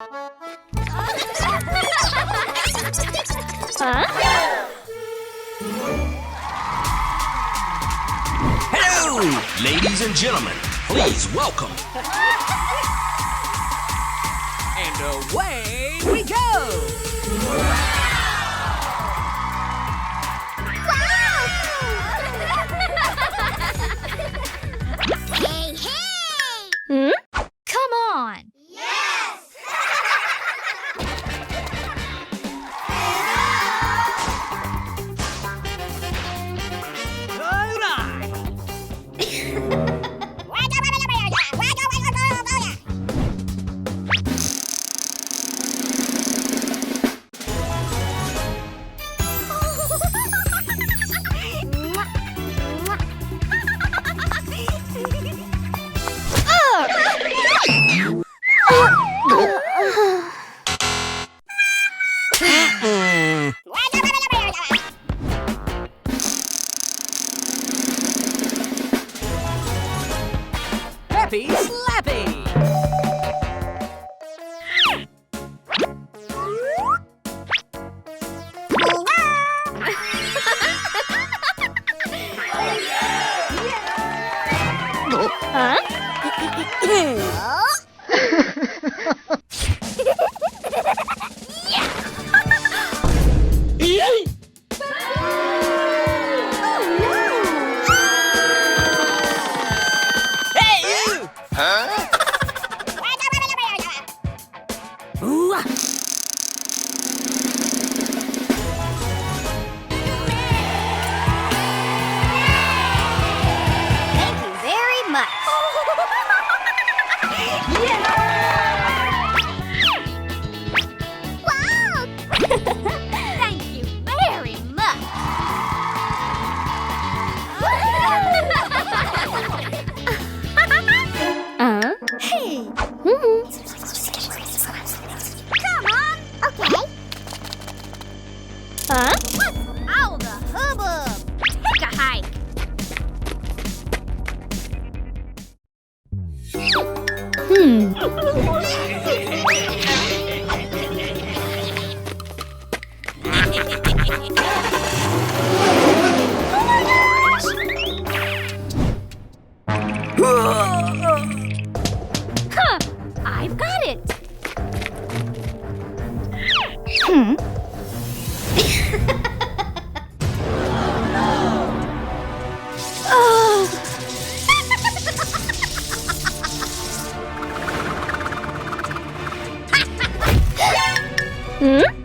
Huh? Hello, ladies and gentlemen. Please welcome. And away we go! Hey, hey! Hmm? Come on! Yes! All right! Happy Slappy! Huh? Hey, you! Ooh. Thank you very much. Wow! Thank you very much. Hey. Come on. Okay. Huh? What's all the hubbub? Take a hike. Huh, I've got it. Hmm?